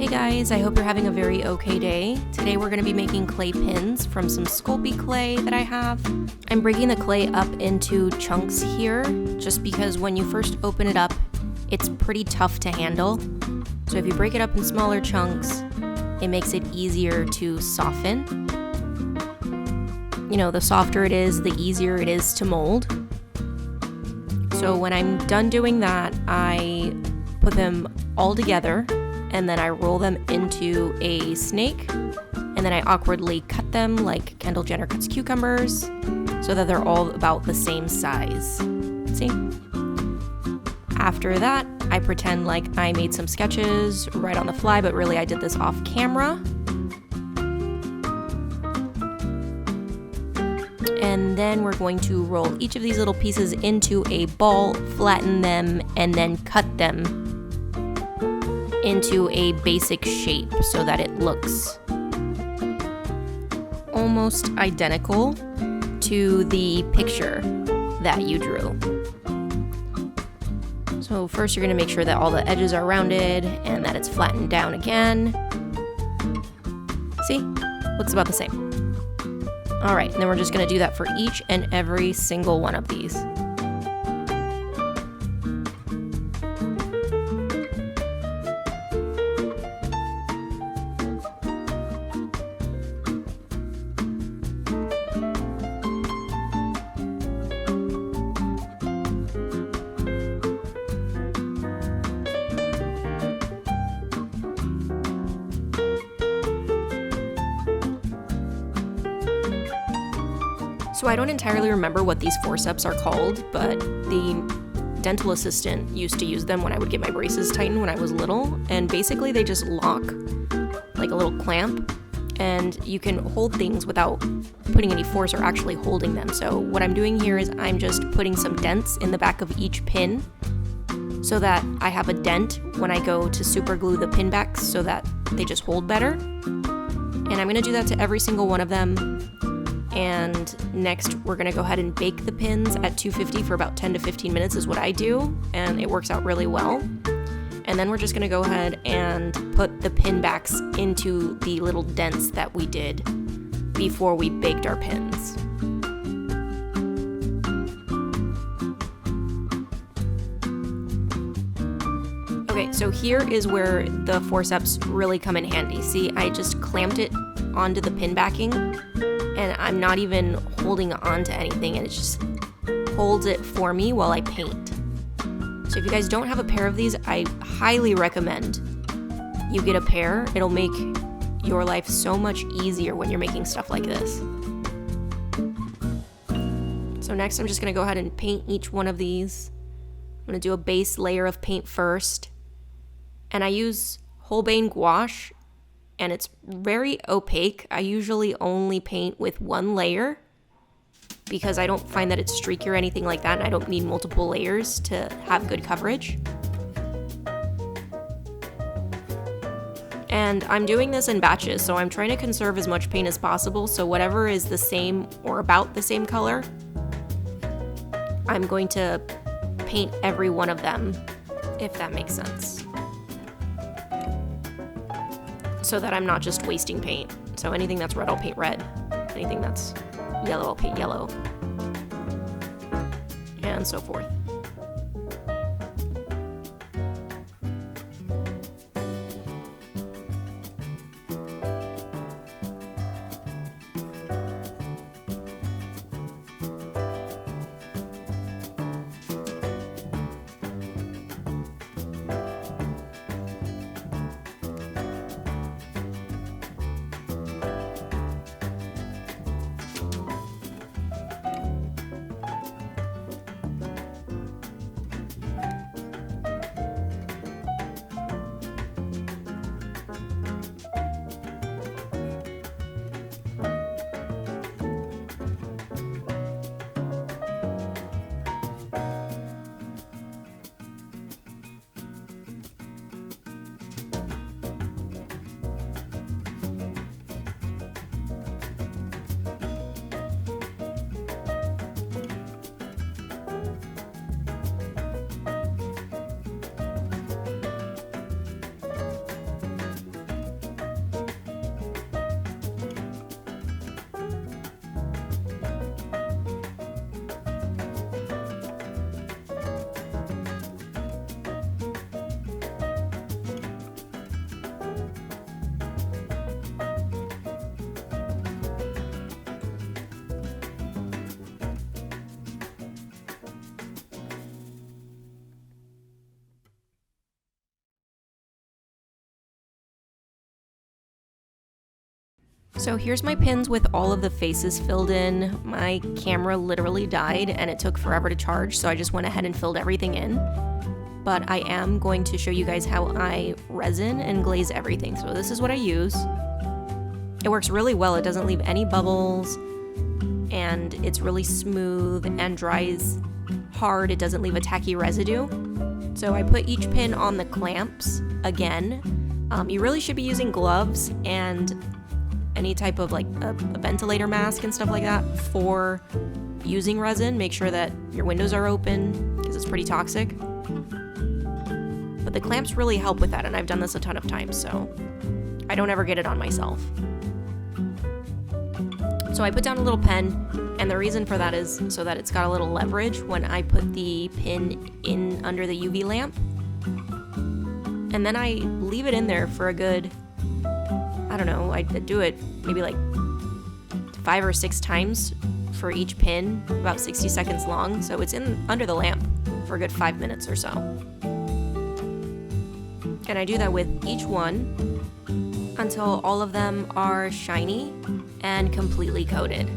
Hey guys, I hope you're having a very okay day. Today we're going to be making clay pins from some Sculpey clay that I have. I'm breaking the clay up into chunks here, just because when you first open it up, it's pretty tough to handle. So if you break it up in smaller chunks, it makes it easier to soften. You know, the softer it is, the easier it is to mold. So when I'm done doing that, I put them all together and then I roll them into a snake, and then I awkwardly cut them like Kendall Jenner cuts cucumbers so that they're all about the same size. See? After that, I pretend like I made some sketches right on the fly, but really I did this off camera. And then we're going to roll each of these little pieces into a ball, flatten them, and then cut them into a basic shape so that it looks almost identical to the picture that you drew. So first you're going to make sure that all the edges are rounded and that it's flattened down again. See? Looks about the same. Alright, and then we're just going to do that for each and every single one of these. So I don't entirely remember what these forceps are called, but the dental assistant used to use them when I would get my braces tightened when I was little, and basically they just lock like a little clamp, and you can hold things without putting any force or actually holding them. So what I'm doing here is I'm just putting some dents in the back of each pin so that I have a dent when I go to super glue the pin backs so that they just hold better. And I'm going to do that to every single one of them. And next we're gonna go ahead and bake the pins at 250 for about 10 to 15 minutes is what I do, and it works out really well. And then we're just gonna go ahead and put the pin backs into the little dents that we did before we baked our pins. Okay, so here is where the forceps really come in handy. See, I just clamped it onto the pin backing, and I'm not even holding on to anything, and it just holds it for me while I paint. So if you guys don't have a pair of these, I highly recommend you get a pair. It'll make your life so much easier when you're making stuff like this. So next I'm just gonna go ahead and paint each one of these. I'm gonna do a base layer of paint first, and I use Holbein gouache, and it's very opaque. I usually only paint with one layer because I don't find that it's streaky or anything like that, and I don't need multiple layers to have good coverage. And I'm doing this in batches, so I'm trying to conserve as much paint as possible, so whatever is the same or about the same color, I'm going to paint every one of them, if that makes sense, so that I'm not just wasting paint. So anything that's red, I'll paint red. Anything that's yellow, I'll paint yellow. And so forth. So here's my pins with all of the faces filled in. My camera literally died and it took forever to charge, so I just went ahead and filled everything in. But I am going to show you guys how I resin and glaze everything. So this is what I use. It works really well. It doesn't leave any bubbles, and it's really smooth and dries hard. It doesn't leave a tacky residue. So I put each pin on the clamps again. You really should be using gloves and any type of like a ventilator mask and stuff like that for using resin. Make sure that your windows are open because it's pretty toxic. But the clamps really help with that, and I've done this a ton of times, so I don't ever get it on myself. So I put down a little pen, and the reason for that is so that it's got a little leverage when I put the pin in under the UV lamp. And then I leave it in there for a good, I don't know, I do it maybe like 5 or 6 times for each pin, about 60 seconds long. So it's in under the lamp for a good 5 minutes or so. And I do that with each one until all of them are shiny and completely coated.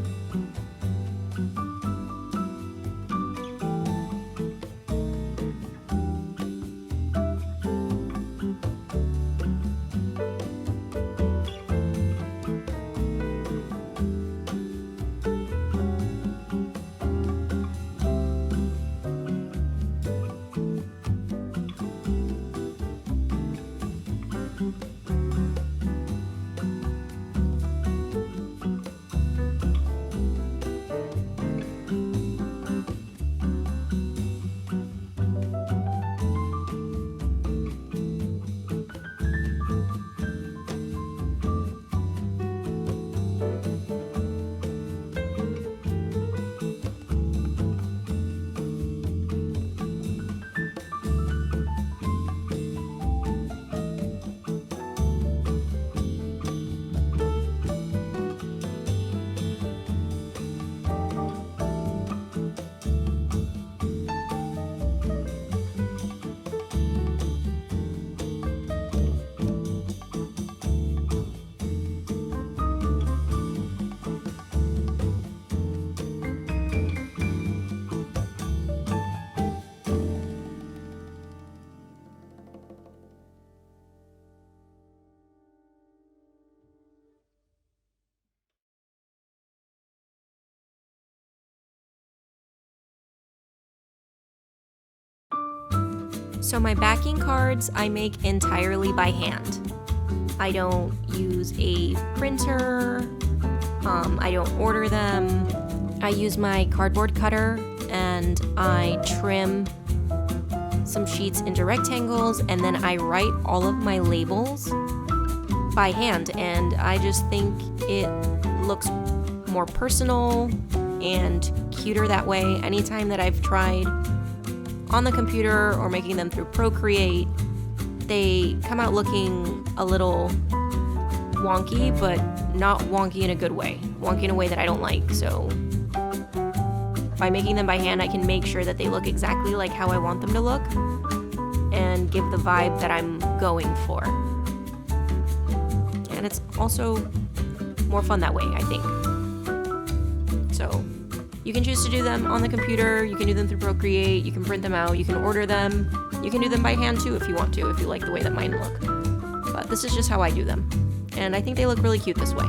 So my backing cards I make entirely by hand. I don't use a printer, I don't order them. I use my cardboard cutter and I trim some sheets into rectangles, and then I write all of my labels by hand, and I just think it looks more personal and cuter that way. Anytime that I've tried on the computer or making them through Procreate, they come out looking a little wonky, but not wonky in a good way. Wonky in a way that I don't like. So by making them by hand, I can make sure that they look exactly like how I want them to look and give the vibe that I'm going for. And it's also more fun that way, I think. So you can choose to do them on the computer, you can do them through Procreate, you can print them out, you can order them, you can do them by hand too if you want to, if you like the way that mine look. But this is just how I do them. And I think they look really cute this way.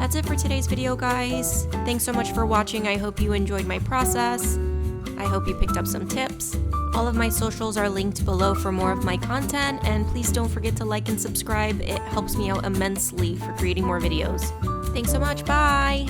That's it for today's video, guys. Thanks so much for watching. I hope you enjoyed my process. I hope you picked up some tips. All of my socials are linked below for more of my content, and please don't forget to like and subscribe. It helps me out immensely for creating more videos. Thanks so much. Bye!